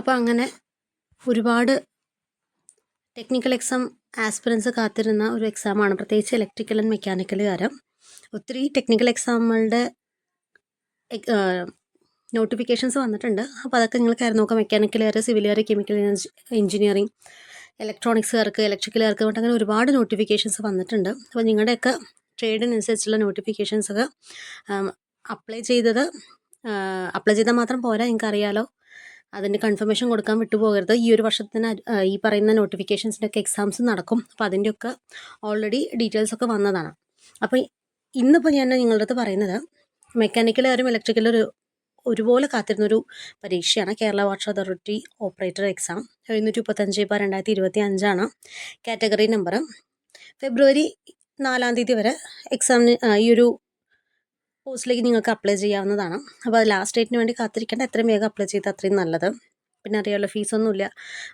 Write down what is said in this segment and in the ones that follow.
അപ്പോൾ അങ്ങനെ ഒരുപാട് ടെക്നിക്കൽ എക്സാം ആസ്പിറൻസ് കാത്തിരുന്ന ഒരു എക്സാമാണ്, പ്രത്യേകിച്ച് ഇലക്ട്രിക്കൽ ആൻഡ് മെക്കാനിക്കലുകാർ. ഒത്തിരി ടെക്നിക്കൽ എക്സാമുകളുടെ നോട്ടിഫിക്കേഷൻസ് വന്നിട്ടുണ്ട്. അപ്പോൾ അതൊക്കെ നിങ്ങൾ കയറി നോക്കാം. മെക്കാനിക്കലുകാർ, സിവിലുകാർ, കെമിക്കൽ എഞ്ചിനീയറിംഗ്, ഇലക്ട്രോണിക്സുകാർക്ക്, ഇലക്ട്രിക്കലുകാർക്ക് കൊണ്ട് അങ്ങനെ ഒരുപാട് നോട്ടിഫിക്കേഷൻസ് വന്നിട്ടുണ്ട്. അപ്പോൾ നിങ്ങളുടെയൊക്കെ ട്രേഡിനനുസരിച്ചുള്ള നോട്ടിഫിക്കേഷൻസൊക്കെ അപ്ലൈ ചെയ്താൽ മാത്രം പോരാ, നിങ്ങൾക്കറിയാലോ, അതിൻ്റെ കൺഫർമേഷൻ കൊടുക്കാൻ വിട്ടുപോകരുത്. ഈ ഒരു വർഷത്തിന് ഈ പറയുന്ന നോട്ടിഫിക്കേഷൻസിൻ്റെ ഒക്കെ എക്സാംസ് നടക്കും. അപ്പോൾ അതിൻ്റെയൊക്കെ ഓൾറെഡി ഡീറ്റെയിൽസൊക്കെ വന്നതാണ്. അപ്പോൾ ഇന്നിപ്പോൾ ഞാൻ നിങ്ങളുടെ അടുത്ത് പറയുന്നത് മെക്കാനിക്കലുകാരും ഇലക്ട്രിക്കലും ഒരുപോലെ കാത്തിരുന്നൊരു പരീക്ഷയാണ് Kerala water authority operator exam. 735/2025 category number. ഫെബ്രുവരി 4 വരെ എക്സാമിന് ഈ ഒരു പോസ്റ്റിലേക്ക് നിങ്ങൾക്ക് അപ്ലൈ ചെയ്യാവുന്നതാണ്. അപ്പോൾ അത് ലാസ്റ്റ് ഡേറ്റിന് വേണ്ടി കാത്തിരിക്കേണ്ട, എത്രയും വേഗം അപ്ലൈ ചെയ്താൽ അത്രയും നല്ലത്. പിന്നെ അറിയാമല്ലോ, ഫീസൊന്നുമില്ല.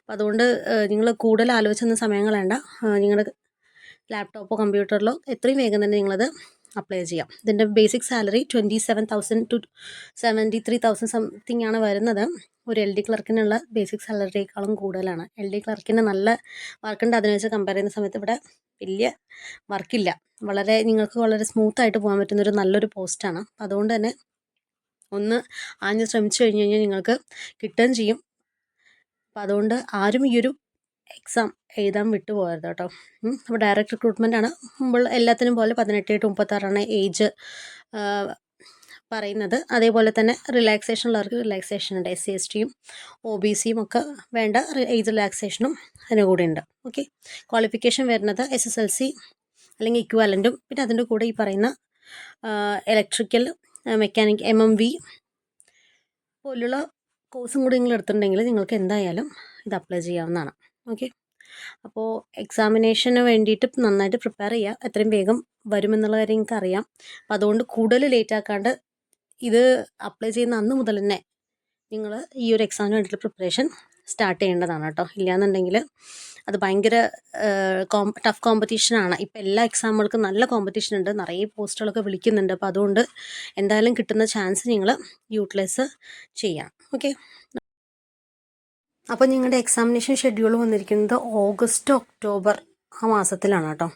അപ്പോൾ അതുകൊണ്ട് നിങ്ങൾ കൂടുതൽ ആലോചിച്ചൊന്ന സമയം കളയണ്ട. നിങ്ങളുടെ ലാപ്ടോപ്പോ കമ്പ്യൂട്ടറിലോ എത്രയും വേഗം തന്നെ നിങ്ങളത് അപ്ലൈ ചെയ്യാം. ഇതിൻ്റെ ബേസിക് സാലറി 27,000 to 73,000 സംതിങ് ആണ് വരുന്നത്. ഒരു LD ക്ലർക്കിനുള്ള ബേസിക് സാലറിയേക്കാളും കൂടുതലാണ്. LD ക്ലർക്കിന് നല്ല വർക്കുണ്ട്. അതിനെ വെച്ച് കമ്പയർ ചെയ്യുന്ന സമയത്ത് ഇവിടെ വലിയ വർക്കില്ല. നിങ്ങൾക്ക് വളരെ സ്മൂത്തായിട്ട് പോകാൻ പറ്റുന്നൊരു നല്ലൊരു പോസ്റ്റാണ്. അപ്പം അതുകൊണ്ട് തന്നെ ഒന്ന് ആഞ്ഞ് ശ്രമിച്ചു കഴിഞ്ഞ് കഴിഞ്ഞാൽ നിങ്ങൾക്ക് കിട്ടുകയും ചെയ്യും. അപ്പം അതുകൊണ്ട് ആരും ഈ ഒരു എക്സാം എഴുതാൻ വിട്ടുപോകരുത് കേട്ടോ. അപ്പോൾ ഡയറക്റ്റ് റിക്രൂട്ട്മെൻ്റ് ആണ്. മുമ്പ് എല്ലാത്തിനും പോലെ 18 to 36 ഏജ് പറയുന്നത്. അതേപോലെ തന്നെ റിലാക്സേഷൻ ഉള്ളവർക്ക് റിലാക്സേഷൻ ഉണ്ട്. SC STയും OBCയും ഒക്കെ വേണ്ട ഏജ് റിലാക്സേഷനും അതിന് കൂടെ ഉണ്ട്. ഓക്കെ, ക്വാളിഫിക്കേഷൻ വരുന്നത് SSLC അല്ലെങ്കിൽ ഇക്വാലൻറ്റും, പിന്നെ അതിൻ്റെ കൂടെ ഈ പറയുന്ന ഇലക്ട്രിക്കൽ, മെക്കാനിക്, MMV പോലുള്ള കോഴ്സും കൂടി നിങ്ങൾ എടുത്തിട്ടുണ്ടെങ്കിൽ നിങ്ങൾക്ക് എന്തായാലും ഇത് അപ്ലൈ ചെയ്യാവുന്നതാണ്. ഓക്കെ, അപ്പോൾ എക്സാമിനേഷന് വേണ്ടിയിട്ട് നന്നായിട്ട് പ്രിപ്പയർ ചെയ്യുക. എത്രയും വേഗം വരുമെന്നുള്ള കാര്യം നിങ്ങൾക്ക് അറിയാം. അപ്പോൾ അതുകൊണ്ട് കൂടുതൽ ലേറ്റ് ആക്കാണ്ട് ഇത് അപ്ലൈ ചെയ്യുന്ന അന്ന് മുതൽ തന്നെ നിങ്ങൾ ഈ ഒരു എക്സാമിന് വേണ്ടിയിട്ട് പ്രിപ്പറേഷൻ സ്റ്റാർട്ട് ചെയ്യേണ്ടതാണ് കേട്ടോ. ഇല്ലയെന്നുണ്ടെങ്കിൽ അത് ഭയങ്കര ടഫ് കോമ്പറ്റീഷനാണ്. ഇപ്പോൾ എല്ലാ എക്സാമുകൾക്കും നല്ല കോമ്പറ്റീഷൻ ഉണ്ട്, നിറയെ പോസ്റ്റുകളൊക്കെ വിളിക്കുന്നുണ്ട്. അപ്പോൾ അതുകൊണ്ട് എന്തായാലും കിട്ടുന്ന ചാൻസ് നിങ്ങൾ യൂട്ടിലൈസ് ചെയ്യാം. ഓക്കെ, അപ്പോൾ നിങ്ങളുടെ എക്സാമിനേഷൻ ഷെഡ്യൂൾ വന്നിരിക്കുന്നത് ഓഗസ്റ്റ് ഒക്ടോബർ ആ മാസത്തിലാണ് കേട്ടോ.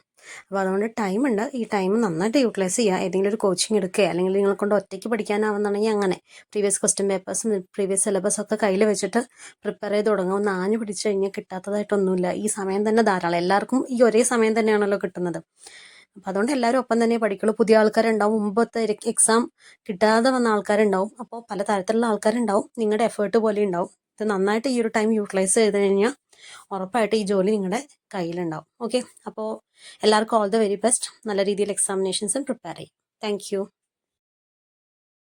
അപ്പോൾ അതുകൊണ്ട് ടൈമുണ്ട്. ഈ ടൈം നന്നായിട്ട് യൂട്ടിലൈസ് ചെയ്യുക. ഏതെങ്കിലും ഒരു കോച്ചിങ് എടുക്കുക, അല്ലെങ്കിൽ നിങ്ങളെ കൊണ്ട് ഒറ്റയ്ക്ക് പഠിക്കാനാവുന്നുണ്ടെങ്കിൽ അങ്ങനെ പ്രീവിയസ് ക്വസ്റ്റ്യൻ പേപ്പേഴ്സും പ്രീവിയസ് സിലബസൊക്കെ കയ്യിൽ വെച്ചിട്ട് പ്രിപ്പയർ ചെയ്ത് തുടങ്ങുക. ഒന്ന് ആഞ്ഞു പിടിച്ച് കഴിഞ്ഞാൽ കിട്ടാത്തതായിട്ടൊന്നുമില്ല. ഈ സമയം തന്നെ ധാരാളം. എല്ലാവർക്കും ഈ ഒരേ സമയം തന്നെയാണല്ലോ കിട്ടുന്നത്. അപ്പോൾ അതുകൊണ്ട് എല്ലാവരും ഒപ്പം തന്നെ പഠിക്കുള്ളൂ. പുതിയ ആൾക്കാരുണ്ടാവും, മുമ്പത്തെ എക്സാം കിട്ടാതെ വന്ന ആൾക്കാരുണ്ടാവും. അപ്പോൾ പല തരത്തിലുള്ള ആൾക്കാരുണ്ടാവും. നിങ്ങളുടെ എഫേർട്ട് പോലെ ഉണ്ടാവും. ഇത് നന്നായിട്ട് ഈ ഒരു ടൈം യൂട്ടിലൈസ് ചെയ്ത് കഴിഞ്ഞാൽ ഉറപ്പായിട്ട് ഈ ജോലി നിങ്ങളുടെ കയ്യിലുണ്ടാവും. ഓക്കെ, അപ്പോൾ എല്ലാവർക്കും ഓൾ ദ വെരി ബെസ്റ്റ്. നല്ല രീതിയിൽ എക്സാമിനേഷൻസും പ്രിപ്പയർ ചെയ്യും. Thank you.